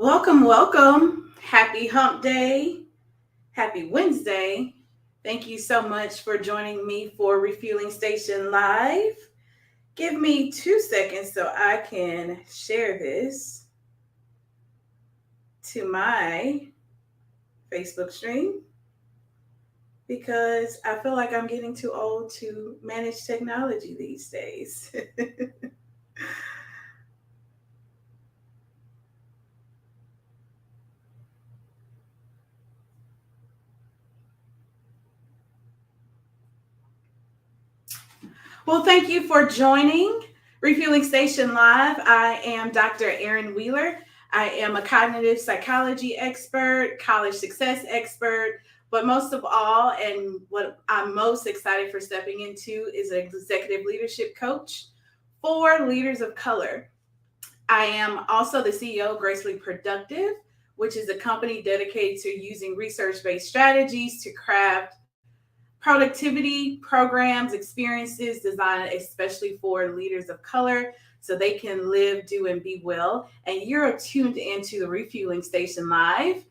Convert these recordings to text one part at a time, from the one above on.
Welcome, welcome. Happy hump day. Happy Wednesday. Thank you so much for joining me for Refueling Station Live. Give me 2 seconds so I can share this to my Facebook stream because I feel like I'm getting too old to manage technology these days. Well, thank you for joining Refueling Station Live. I am Dr. Erin Wheeler. I am a cognitive psychology expert, college success expert, but most of all, and what I'm most excited for stepping into is an executive leadership coach for leaders of color. I am also the CEO of Gracefully Productive, which is a company dedicated to using research based strategies to craft productivity programs, experiences designed especially for leaders of color so they can live, do, and be well. And you're tuned into the Refueling Station Live.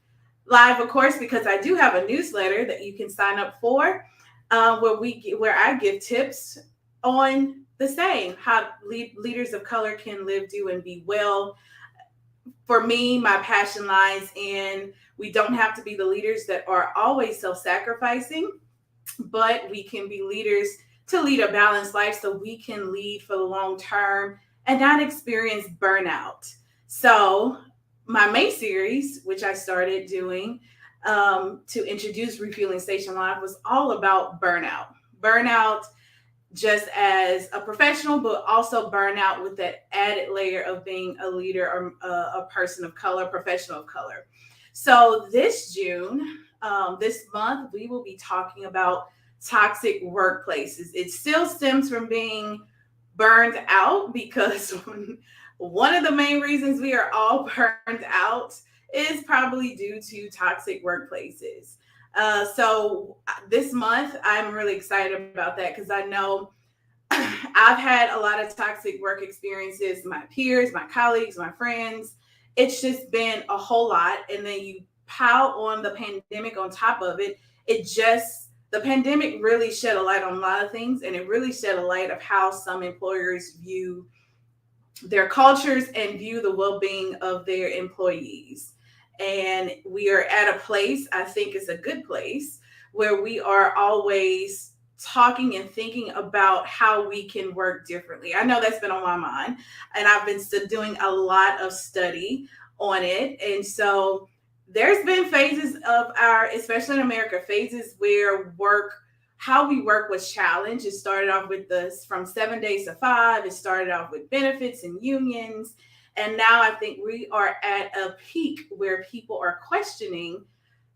Live, of course, because I do have a newsletter that you can sign up for, where I give tips on the same how leaders of color can live, do, and be well. For me, my passion lies in we don't have to be the leaders that are always self-sacrificing, but we can be leaders to lead a balanced life so we can lead for the long term and not experience burnout. So, my main series, which I started doing to introduce Refueling Station Live, was all about burnout. Burnout just as a professional, but also burnout with that added layer of being a leader or a person of color, professional of color. So this June, this month, we will be talking about toxic workplaces. It still stems from being burned out because one of the main reasons we are all burned out is probably due to toxic workplaces. So this month, I'm really excited about that because I know I've had a lot of toxic work experiences, my peers, my colleagues, my friends. It's just been a whole lot. And then you pile on the pandemic on top of it. The pandemic really shed a light on a lot of things. And it really shed a light of how some employers view their cultures and view the well being of their employees. And we are at a place, I think is a good place, where we are always talking and thinking about how we can work differently. I know that's been on my mind, and I've been doing a lot of study on it. And so there's been phases of especially in America, phases where how we work was challenged. It started off with this from 7 days to 5. It started off with benefits and unions. And now I think we are at a peak where people are questioning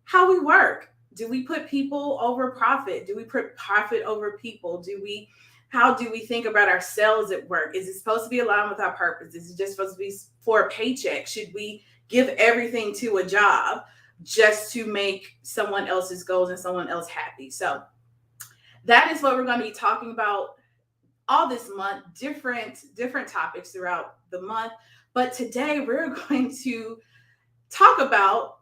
how we work. Do we put people over profit? Do we put profit over people? How do we think about ourselves at work? Is it supposed to be aligned with our purpose? Is it just supposed to be for a paycheck? Should we give everything to a job just to make someone else's goals and someone else happy? So that is what we're going to be talking about all this month, different topics throughout the month. But today we're going to talk about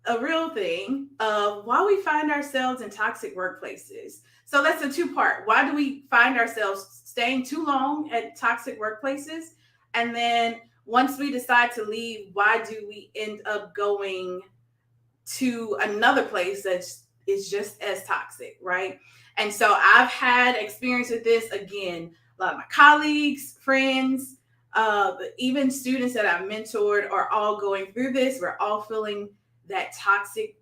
a real thing of why we find ourselves in toxic workplaces. So that's a two-part. Why do we find ourselves staying too long at toxic workplaces? And then once we decide to leave, why do we end up going to another place that is just as toxic, right? And so I've had experience with this. Again, a lot of my colleagues, friends, even students that I've mentored are all going through this. We're all feeling that toxic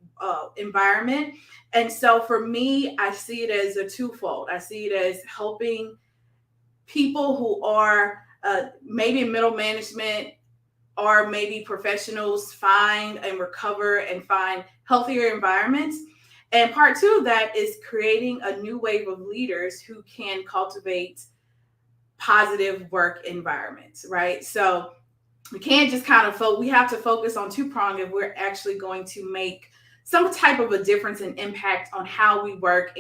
environment. And so for me, I see it as a twofold. I see it as helping people who are maybe in middle management or maybe professionals find and recover and find healthier environments. And part two of that is creating a new wave of leaders who can cultivate positive work environments, right? So we can't just we have to focus on two-pronged if we're actually going to make some type of a difference and impact on how we work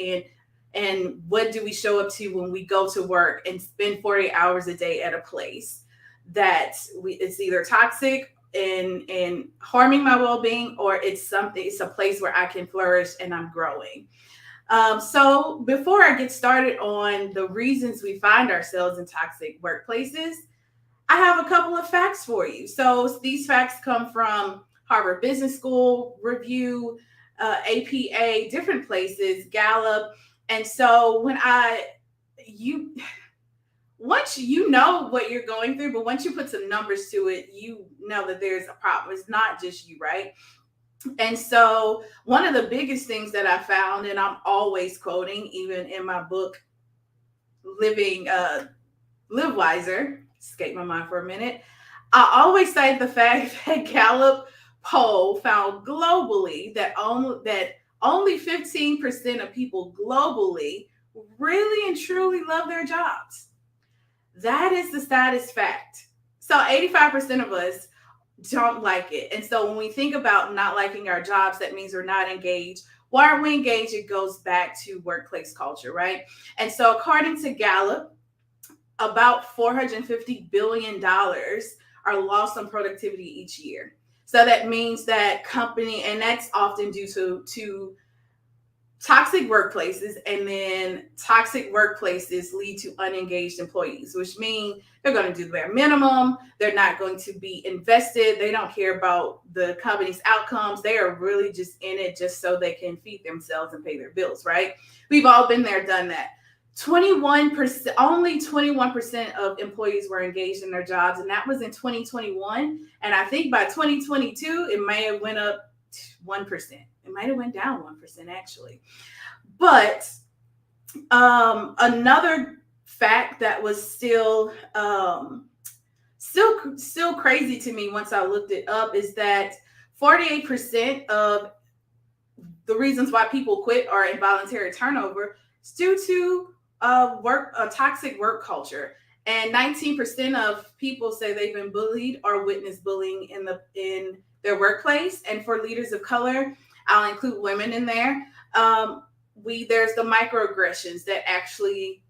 and what do we show up to when we go to work and spend 40 hours a day at a place that it's either toxic in harming my well-being, or it's a place where I can flourish and I'm growing. So before I get started on the reasons we find ourselves in toxic workplaces, I have a couple of facts for you. So these facts come from Harvard Business School review, APA, different places, Gallup. And so you once you know what you're going through, but once you put some numbers to it, you know that there's a problem. It's not just you, right? And so one of the biggest things that I found, and I'm always quoting, even in my book, Live Wiser, escape my mind for a minute. I always cite the fact that Gallup poll found globally that only 15% of people globally really and truly love their jobs. That is the saddest fact. So 85% of us don't like it. And so when we think about not liking our jobs, that means we're not engaged. Why aren't we engaged? It goes back to workplace culture, right? And so according to Gallup, about $450 billion are lost on productivity each year. So that means that and that's often due to toxic workplaces, and then toxic workplaces lead to unengaged employees, which mean they're going to do their minimum. They're not going to be invested. They don't care about the company's outcomes. They are really just in it just so they can feed themselves and pay their bills, right? We've all been there, done that. 21%, only 21% of employees were engaged in their jobs, and that was in 2021. And I think by 2022, it may have went up 1%. It might have went down 1% actually. But another fact that was still crazy to me once I looked it up is that 48% of the reasons why people quit are involuntary turnover. It's due to a toxic work culture, and 19% of people say they've been bullied or witnessed bullying in their workplace. And for leaders of color, I'll include women in there. There's the microaggressions that actually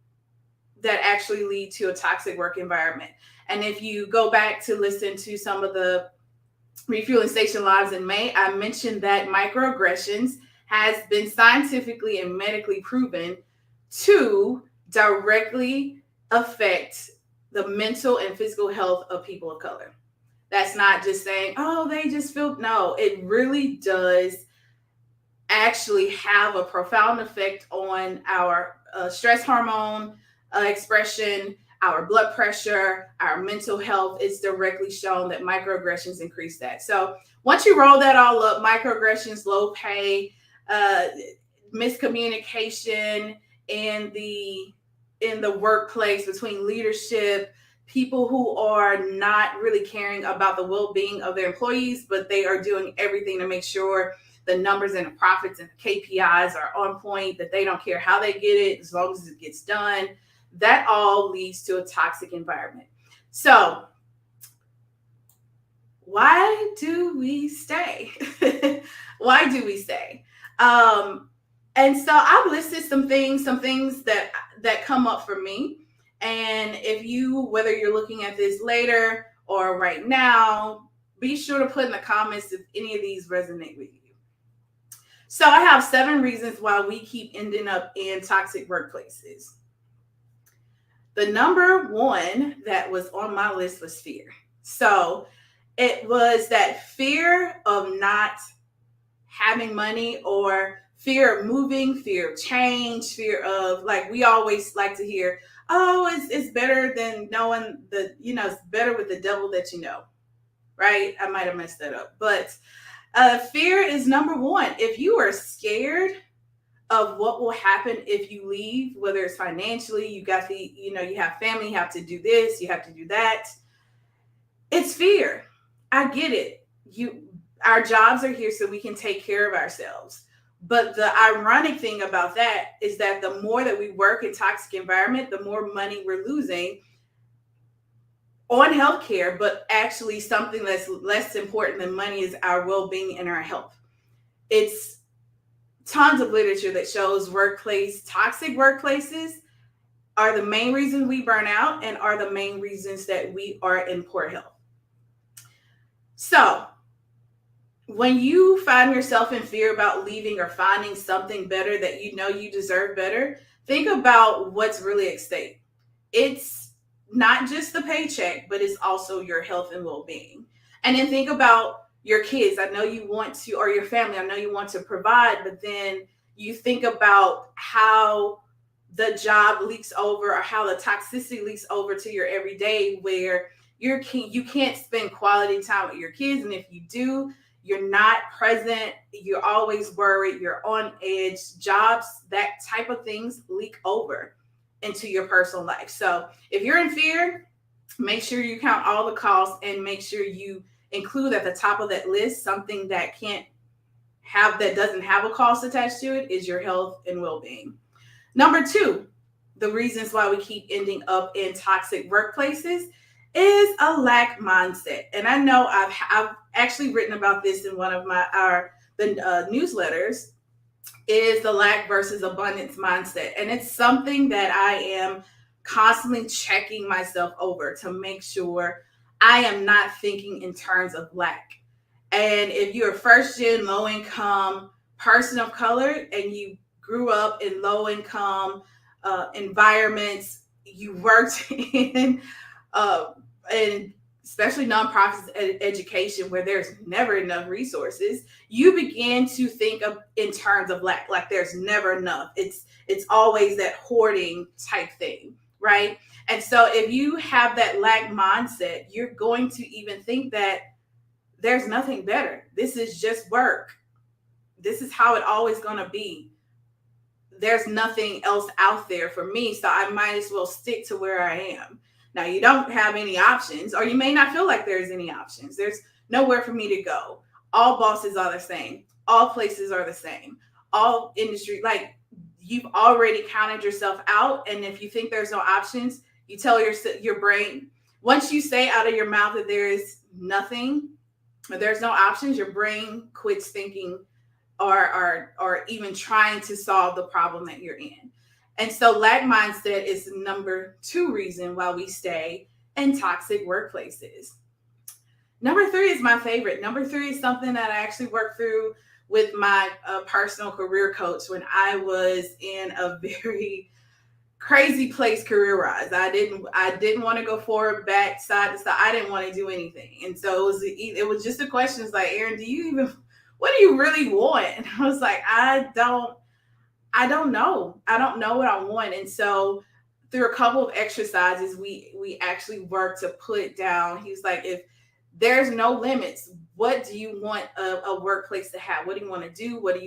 lead to a toxic work environment. And if you go back to listen to some of the Refueling Station Lives in May, I mentioned that microaggressions has been scientifically and medically proven to directly affect the mental and physical health of people of color. That's not just saying, oh, they just feel, no, it really does actually have a profound effect on our stress hormone expression, our blood pressure, our mental health. It's directly shown that microaggressions increase that. So once you roll that all up, microaggressions, low pay, miscommunication in the workplace between leadership, people who are not really caring about the well-being of their employees, but they are doing everything to make sure the numbers and the profits and the KPIs are on point, that they don't care how they get it as long as it gets done. That all leads to a toxic environment. So why do we stay? Why do we stay? And so I've listed some things that come up for me. And whether you're looking at this later or right now, be sure to put in the comments if any of these resonate with you. So I have 7 reasons why we keep ending up in toxic workplaces. The number 1 that was on my list was fear. So it was that fear of not having money, or fear of moving, fear of change, fear of, like, we always like to hear, oh, it's better than knowing it's better with the devil that you know, right? I might have messed that up. But fear is number 1. If you are scared of what will happen if you leave, whether it's financially, you have family, you have to do this, you have to do that. It's fear. I get it. Our jobs are here so we can take care of ourselves. But the ironic thing about that is that the more that we work in toxic environment, the more money we're losing on healthcare. But actually, something that's less important than money is our well-being and our health. It's tons of literature that shows toxic workplaces are the main reason we burn out and are the main reasons that we are in poor health. So when you find yourself in fear about leaving or finding something better that you know you deserve better, think about what's really at stake. It's not just the paycheck, but it's also your health and well being. And then think about your kids. I know you want to, or your family, I know you want to provide, but then you think about how the job leaks over or how the toxicity leaks over to your everyday where you can't spend quality time with your kids. And if you do, you're not present, you're always worried, you're on edge. Jobs, that type of things leak over into your personal life. So if you're in fear, make sure you count all the costs and make sure you include at the top of that list something that doesn't have a cost attached to it is your health and well-being. Number two, the reasons why we keep ending up in toxic workplaces is a lack mindset. And I know I've actually written about this in one of the newsletters, is the lack versus abundance mindset. And it's something that I am constantly checking myself over to make sure I am not thinking in terms of lack. And if you're a first gen low income person of color and you grew up in low income environments, you worked uh, in especially nonprofits education where there's never enough resources, you begin to think of in terms of lack, like there's never enough. It's always that hoarding type thing, right? And so if you have that lack mindset, you're going to even think that there's nothing better. This is just work. This is how it always going to be. There's nothing else out there for me, so I might as well stick to where I am. Now, you don't have any options, or you may not feel like there's any options. There's nowhere for me to go. All bosses are the same. All places are the same. All industry, like you've already counted yourself out. And if you think there's no options, you tell your brain, once you say out of your mouth that there is nothing, or there's no options, your brain quits thinking or even trying to solve the problem that you're in. And so lack mindset is the number two reason why we stay in toxic workplaces. Number three is my favorite. Number three is something that I actually worked through with my personal career coach when I was in a very crazy place career-wise. I didn't want to go forward, back, side to side. I didn't want to do anything. And so it was just a question. It's like, Erin, what do you really want? And I was like, I don't know. I don't know what I want. And so through a couple of exercises, we actually worked to put down. He was like, if there's no limits, what do you want a workplace to have? What do you want to do? What are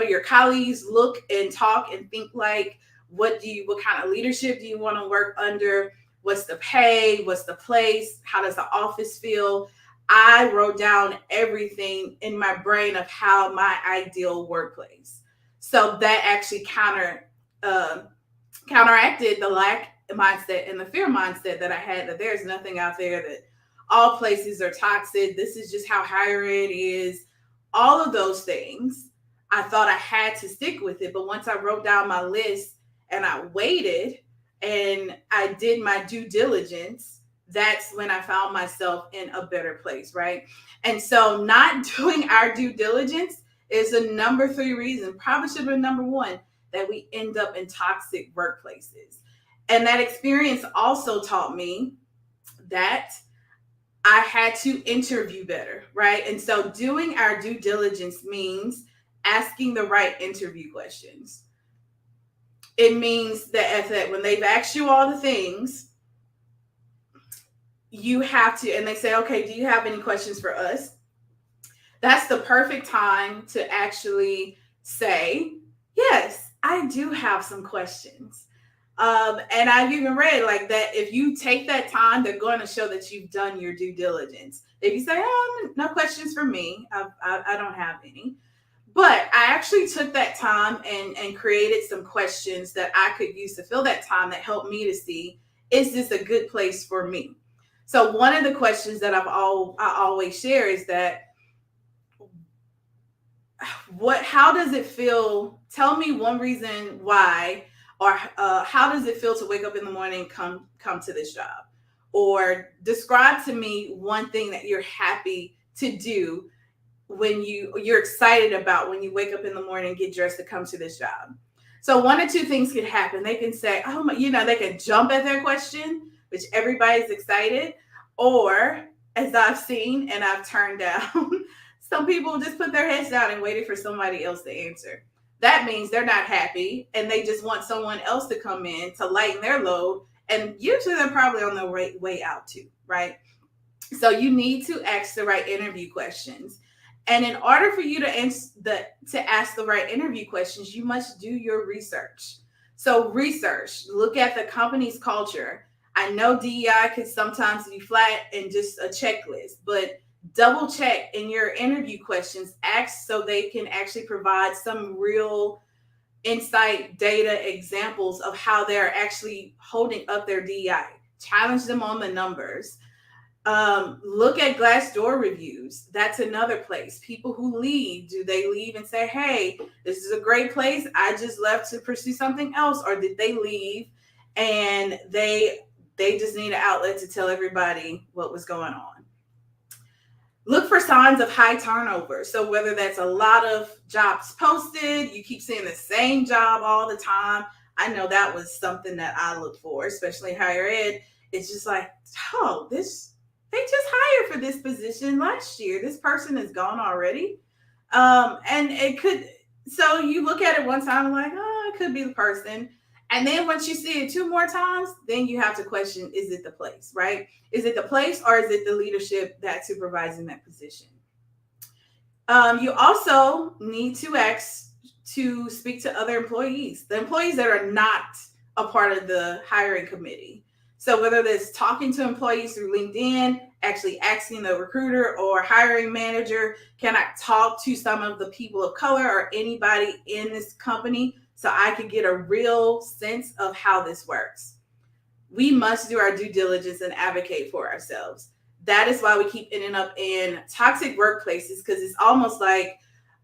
your colleagues look and talk and think like? What kind of leadership do you want to work under? What's the pay? What's the place? How does the office feel? I wrote down everything in my brain of how my ideal workplace. So that actually counteracted the lack mindset and the fear mindset that I had, that there's nothing out there, that all places are toxic. This is just how hiring is. All of those things, I thought I had to stick with it. But once I wrote down my list and I waited and I did my due diligence, that's when I found myself in a better place, right? And so not doing our due diligence is a number three reason, probably should have been number one, that we end up in toxic workplaces. And that experience also taught me that I had to interview better, right? And so doing our due diligence means asking the right interview questions. It means that when they've asked you all the things, you have to, and they say, okay, do you have any questions for us? That's the perfect time to actually say, yes, I do have some questions. And I've even read like that if you take that time, they're going to show that you've done your due diligence. If you say, oh, no questions for me, I don't have any. But I actually took that time and created some questions that I could use to fill that time that helped me to see, is this a good place for me? So one of the questions that I always share is that, how does it feel? Tell me one reason why, or how does it feel to wake up in the morning and come to this job? Or describe to me one thing that you're happy to do when you're excited about when you wake up in the morning and get dressed to come to this job. So one or two things can happen. They can say, oh my, they can jump at their question, which everybody's excited. Or as I've seen and I've turned down, some people just put their heads down and waited for somebody else to answer. That means they're not happy and they just want someone else to come in to lighten their load. And usually they're probably on their way out too, right? So you need to ask the right interview questions. And in order for you to ask the right interview questions, you must do your research. So research, look at the company's culture. I know DEI can sometimes be flat and just a checklist, but double check in your interview questions, ask so they can actually provide some real insight, data, examples of how they're actually holding up their DEI. Challenge them on the numbers. Look at Glassdoor reviews. That's another place. People who leave, do they leave and say, hey, this is a great place, I just left to pursue something else? Or did they leave and they just need an outlet to tell everybody what was going on? Look for signs of high turnover. So whether that's a lot of jobs posted, you keep seeing the same job all the time. I know that was something that I look for, especially higher ed. It's just like, oh, they just hired for this position last year. This person is gone already. And it could, so you look at it one time and like, oh, it could be the person. And then once you see it two more times, then you have to question, is it the place, right? Is it the place or is it the leadership that's supervising that position? You also need to ask to speak to other employees, the employees that are not a part of the hiring committee. So whether that's talking to employees through LinkedIn, actually asking the recruiter or hiring manager, can I talk to some of the people of color or anybody in this company so I could get a real sense of how this works? We must do our due diligence and advocate for ourselves. That is why we keep ending up in toxic workplaces, because it's almost like,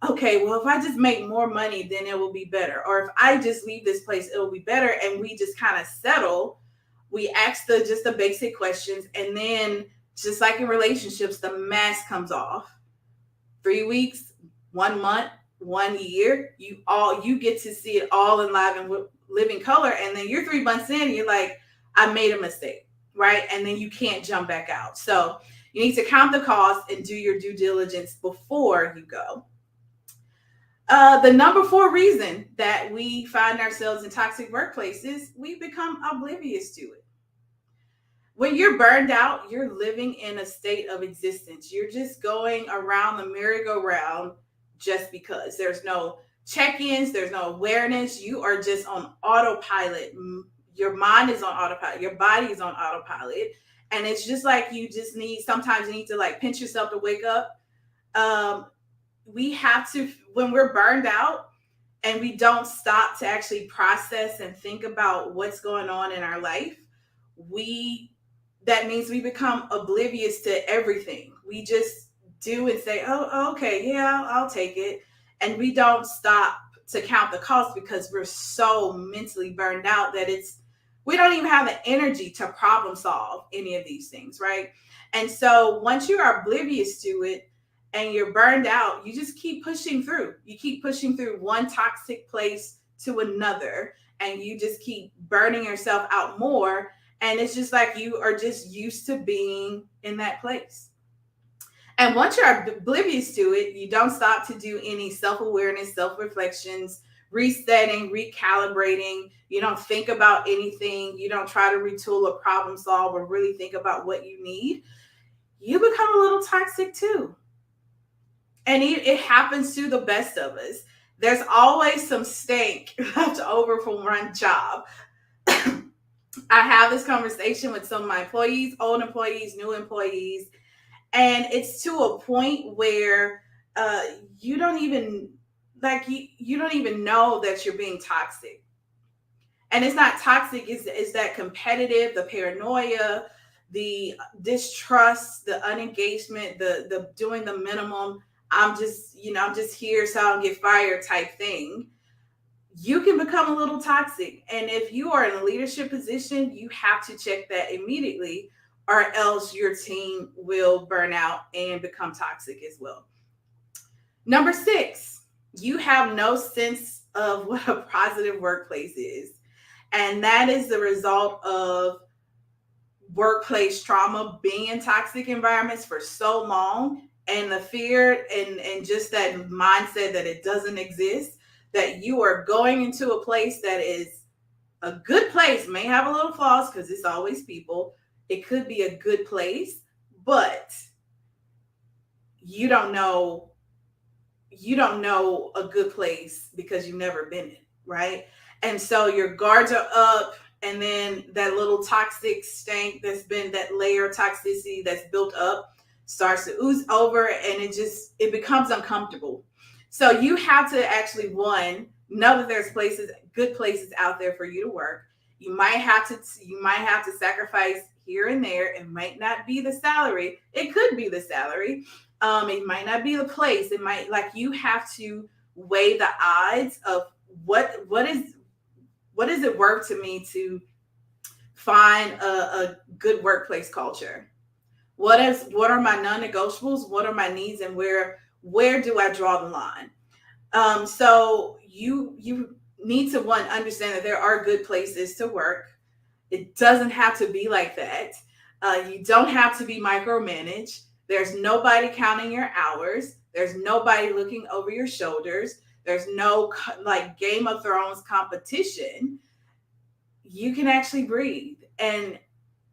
okay, well, if I just make more money, then it will be better. Or if I just leave this place, it will be better. And we just kind of settle. We ask just the basic questions. And then just like in relationships, the mask comes off. 3 weeks, 1 month, 1 year, you get to see it all in live and living color. And then you're 3 months in and you're like, I made a mistake, right? And then you can't jump back out. So you need to count the cost and do your due diligence before you go. The number 4 reason that we find ourselves in toxic workplaces, we become oblivious to it. When you're burned out, you're living in a state of existence. You're just going around the merry-go-round just because. There's no check-ins, there's no awareness. You are just on autopilot. Your mind is on autopilot. Your body is on autopilot. And it's just like sometimes you need to like pinch yourself to wake up. We have to, when we're burned out and we don't stop to actually process and think about what's going on in our life, that means we become oblivious to everything. We just do and say, oh, okay, yeah, I'll take it. And we don't stop to count the cost because we're so mentally burned out that we don't even have the energy to problem solve any of these things, right? And so once you are oblivious to it and you're burned out, you just keep pushing through. You keep pushing through one toxic place to another, and you just keep burning yourself out more. And it's just like you are just used to being in that place. And once you're oblivious to it, you don't stop to do any self-awareness, self-reflections, resetting, recalibrating. You don't think about anything. You don't try to retool or problem solve or really think about what you need. You become a little toxic too. And it happens to the best of us. There's always some stank left over from one job. I have this conversation with some of my employees, old employees, new employees, and it's to a point where you don't even know that you're being toxic. And it's not toxic, it's that competitive, the paranoia, the distrust, the unengagement, the doing the minimum. I'm just here so I don't get fired type thing. You can become a little toxic. And if you are in a leadership position, you have to check that immediately. or else your team will burn out and become toxic as well. Number 6, you have no sense of what a positive workplace is. And that is the result of workplace trauma, being in toxic environments for so long, and the fear and just that mindset that it doesn't exist, that you are going into a place that is a good place, may have a little flaws because it's always people. It could be a good place, but you don't know a good place because you've never been in, right? And so your guards are up, and then that little toxic stank that's been, that layer of toxicity that's built up, starts to ooze over, and it becomes uncomfortable. So you have to actually, one, know that there's good places out there for you to work. You might have to sacrifice here and there. It might not be the salary. It could be the salary. It might not be the place. It might, like, you have to weigh the odds of what is it worth to me to find a good workplace culture. What are my non-negotiables? What are my needs, and where do I draw the line? So you need to, one, understand that there are good places to work. It doesn't have to be like that. You don't have to be micromanaged. There's nobody counting your hours. There's nobody looking over your shoulders. There's no like Game of Thrones competition. You can actually breathe. And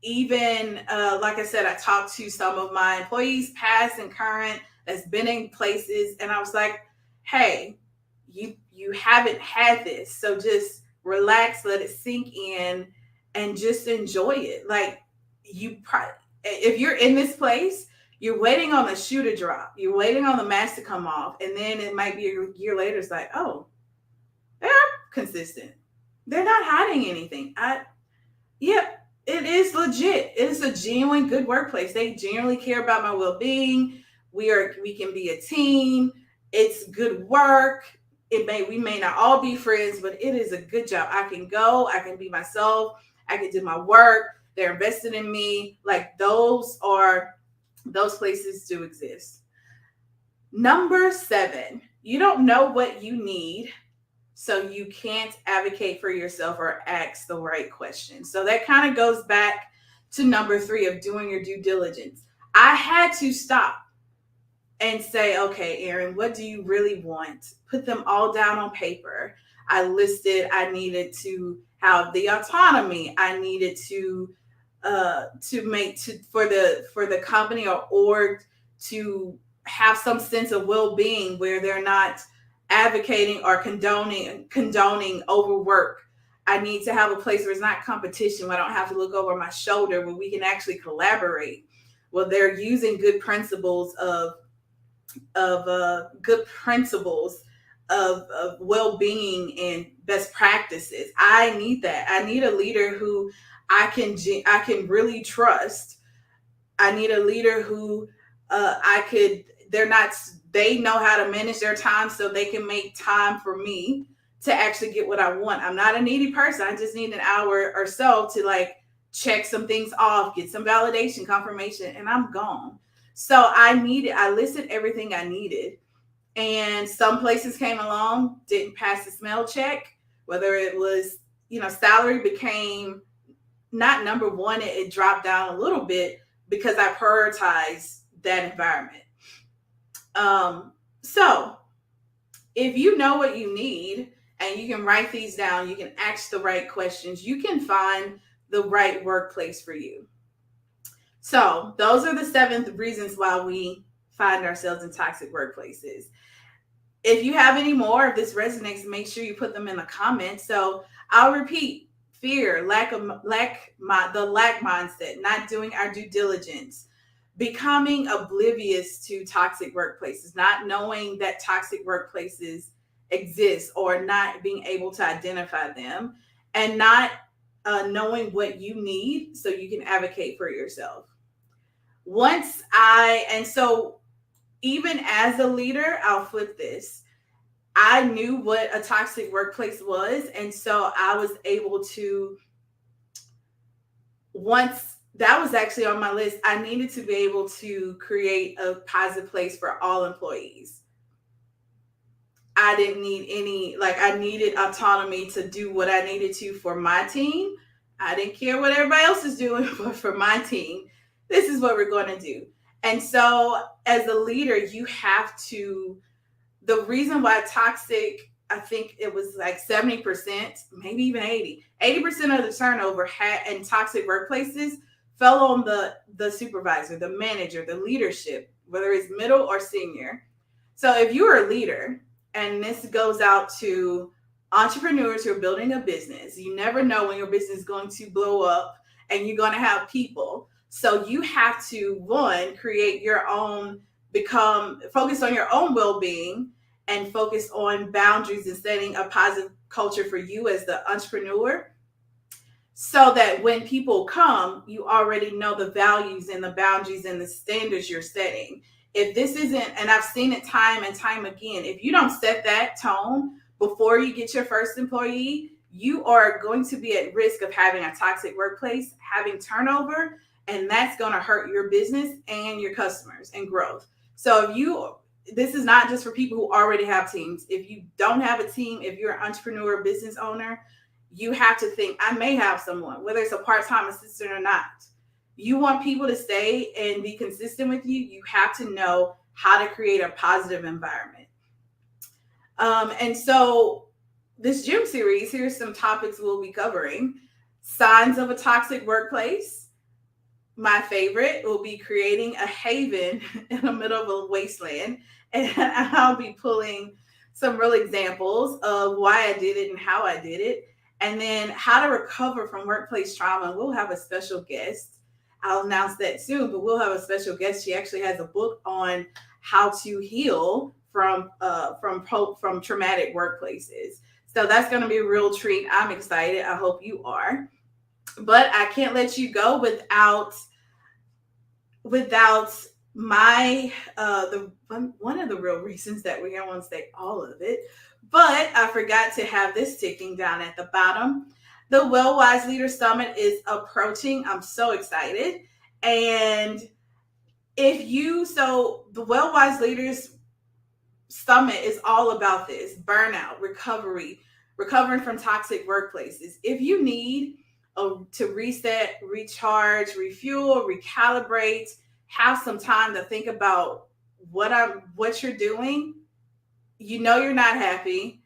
even like I said, I talked to some of my employees, past and current, that's been in places, and I was like, hey, you haven't had this, so just relax, let it sink in, and just enjoy it. Like, if you're in this place, you're waiting on the shoe to drop, you're waiting on the mask to come off, and then it might be a year later, it's like, oh, they're consistent, they're not hiding anything. Yep, it is legit. It is a genuine good workplace. They genuinely care about my well-being. We can be a team. It's good work. We may not all be friends, but it is a good job. I can go, I can be myself, I can do my work. They're invested in me. Like, those places do exist. Number 7, you don't know what you need, so you can't advocate for yourself or ask the right questions. So that kind of goes back to number 3 of doing your due diligence. I had to stop and say, okay, Erin, what do you really want? Put them all down on paper. I listed, I needed to have the autonomy. I needed to for the company or org to have some sense of well-being, where they're not advocating or condoning overwork. I need to have a place where it's not competition, where I don't have to look over my shoulder, where we can actually collaborate. Well, they're using good principles of well-being and best practices. I need that. I need a leader who I can really trust. I need a leader who they know how to manage their time, so they can make time for me to actually get what I want. I'm not a needy person. I just need an hour or so to, like, check some things off, get some validation, confirmation, and I'm gone. So I listed everything I needed. And some places came along, didn't pass the smell check, whether it was, salary became not number one, it dropped down a little bit because I prioritized that environment. So if you know what you need and you can write these down, you can ask the right questions, you can find the right workplace for you. So those are the 7 reasons why we find ourselves in toxic workplaces. If you have any more, if this resonates, make sure you put them in the comments. So I'll repeat: fear, the lack mindset, not doing our due diligence, becoming oblivious to toxic workplaces, not knowing that toxic workplaces exist or not being able to identify them, and not knowing what you need so you can advocate for yourself. So even as a leader, I'll flip this. I knew what a toxic workplace was. And so I was able to, once that was actually on my list. I needed to be able to create a positive place for all employees. I didn't need any, like, I needed autonomy to do what I needed to for my team. I didn't care what everybody else is doing, but for my team, this is what we're going to do. And so, as a leader, you have to, the reason why toxic, I think it was like 70%, maybe even 80% of the turnover had in toxic workplaces fell on the supervisor, the manager, the leadership, whether it's middle or senior. So if you're a leader, and this goes out to entrepreneurs who are building a business, you never know when your business is going to blow up and you're going to have people. So you have to, one, create your own, focus on your own well-being and focus on boundaries and setting a positive culture for you as the entrepreneur, so that when people come, you already know the values and the boundaries and the standards you're setting. If this isn't, and I've seen it time and time again, if you don't set that tone before you get your first employee, you are going to be at risk of having a toxic workplace, having turnover, and that's going to hurt your business and your customers and growth. So this is not just for people who already have teams. If you don't have a team, if you're an entrepreneur, business owner, you have to think, I may have someone, whether it's a part-time assistant or not. You want people to stay and be consistent with you. You have to know how to create a positive environment. And so this gym series, here's some topics we'll be covering. Signs of a toxic workplace. My favorite will be creating a haven in the middle of a wasteland. And I'll be pulling some real examples of why I did it and how I did it. And then how to recover from workplace trauma. We'll have a special guest. I'll announce that soon, but we'll have a special guest. She actually has a book on how to heal from traumatic workplaces. So that's going to be a real treat. I'm excited. I hope you are. But I can't let you go without my one of the real reasons that we're here. I won't say all of it, but I forgot to have this ticking down at the bottom. The Well Wise Leader Summit is approaching. I'm so excited. And the Well Wise Leaders Summit is all about this: burnout, recovery, recovering from toxic workplaces. If you need to reset, recharge, refuel, recalibrate, have some time to think about what you're doing, you're not happy,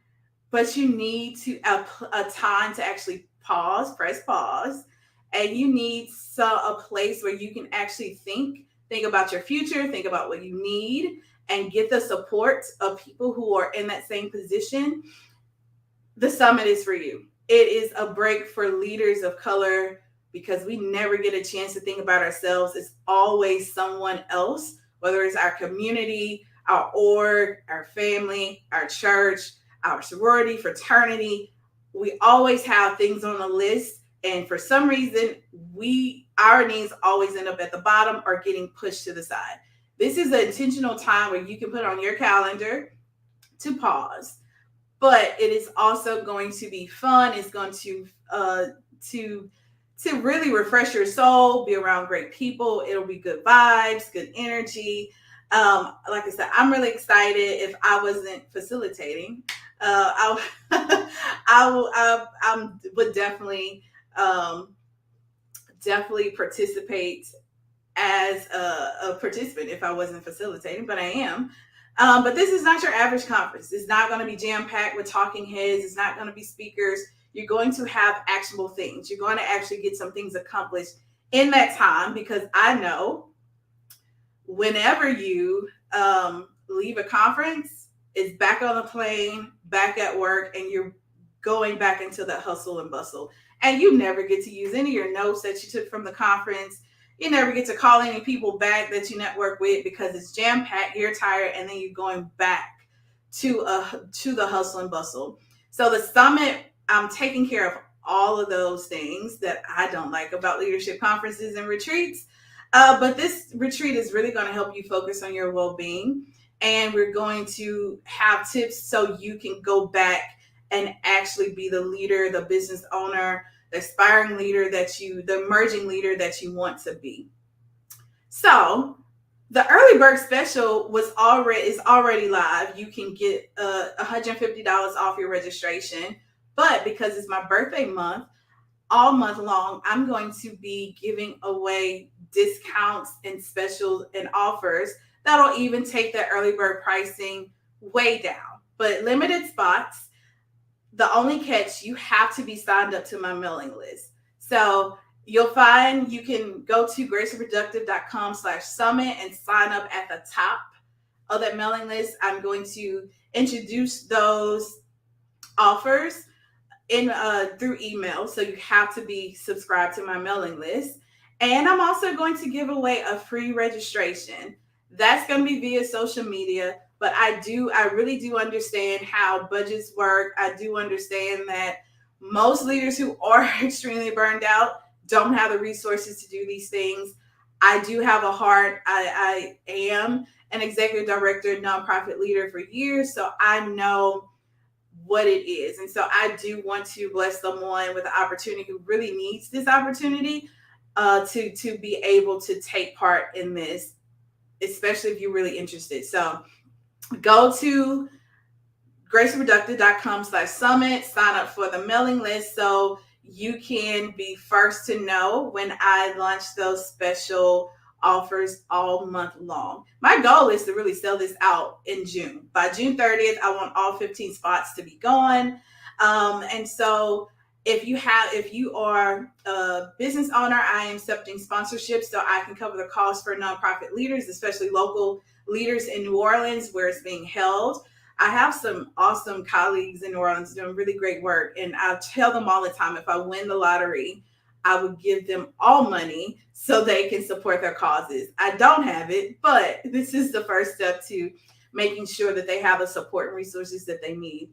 but you need a time to actually press pause, and you need a place where you can actually think about your future, think about what you need, and get the support of people who are in that same position. The summit is for you. It is a break for leaders of color, because we never get a chance to think about ourselves. It's always someone else, whether it's our community, our org, our family, our church, our sorority, fraternity. We always have things on the list, and for some reason, our needs always end up at the bottom or getting pushed to the side. This is an intentional time where you can put on your calendar to pause, but it is also going to be fun. It's going to really refresh your soul, be around great people. It'll be good vibes, good energy. Like I said, I'm really excited. If I wasn't facilitating, I would definitely participate as a participant if I wasn't facilitating, but I am. But this is not your average conference. It's not going to be jam-packed with talking heads. It's not going to be speakers. You're going to have actionable things. You're going to actually get some things accomplished in that time, because I know whenever you leave a conference, it's back on the plane, back at work, and you're going back into the hustle and bustle. And you never get to use any of your notes that you took from the conference. You never get to call any people back that you network with, because it's jam-packed, you're tired, and then you're going back to the hustle and bustle. So the summit, I'm taking care of all of those things that I don't like about leadership conferences and retreats. But this retreat is really going to help you focus on your well-being. And we're going to have tips so you can go back and actually be the leader, the business owner, aspiring leader the emerging leader that you want to be. So the early bird special is already live. You can get $150 off your registration, but because it's my birthday month, all month long, I'm going to be giving away discounts and specials and offers that'll even take the early bird pricing way down. But limited spots. The only catch, you have to be signed up to my mailing list. So you'll find you can go to gracefulproductive.com/summit and sign up at the top of that mailing list. I'm going to introduce those offers through email, so you have to be subscribed to my mailing list. And I'm also going to give away a free registration. That's going to be via social media, but I really do understand how budgets work. I do understand that most leaders who are extremely burned out don't have the resources to do these things. I do have a heart. I am an executive director, nonprofit leader for years, so I know what it is. And so I do want to bless someone with an opportunity who really needs this opportunity to be able to take part in this, especially if you're really interested. So go to gracefulproductive.com/summit, sign up for the mailing list so you can be first to know when I launch those special offers all month long. My goal is to really sell this out in June. By June 30th, I want all 15 spots to be gone. And so if you are a business owner, I am accepting sponsorships so I can cover the cost for nonprofit leaders, especially local leaders in New Orleans where it's being held. I have some awesome colleagues in New Orleans doing really great work. And I tell them all the time, if I win the lottery, I would give them all money so they can support their causes. I don't have it, but this is the first step to making sure that they have the support and resources that they need.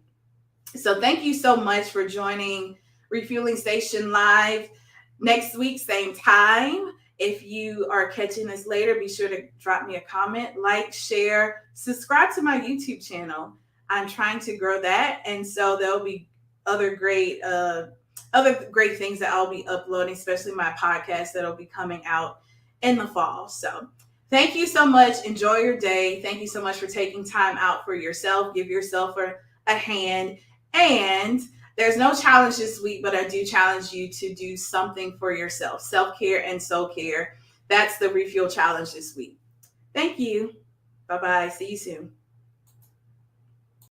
So thank you so much for joining Refueling Station Live. Next week, same time. If you are catching us later, be sure to drop me a comment, like, share, subscribe to my YouTube channel. I'm trying to grow that. And so there'll be other great things that I'll be uploading, especially my podcast that'll be coming out in the fall. So thank you so much. Enjoy your day. Thank you so much for taking time out for yourself. Give yourself a hand. And there's no challenge this week, but I do challenge you to do something for yourself. Self-care and soul care. That's the Refuel Challenge this week. Thank you. Bye-bye. See you soon.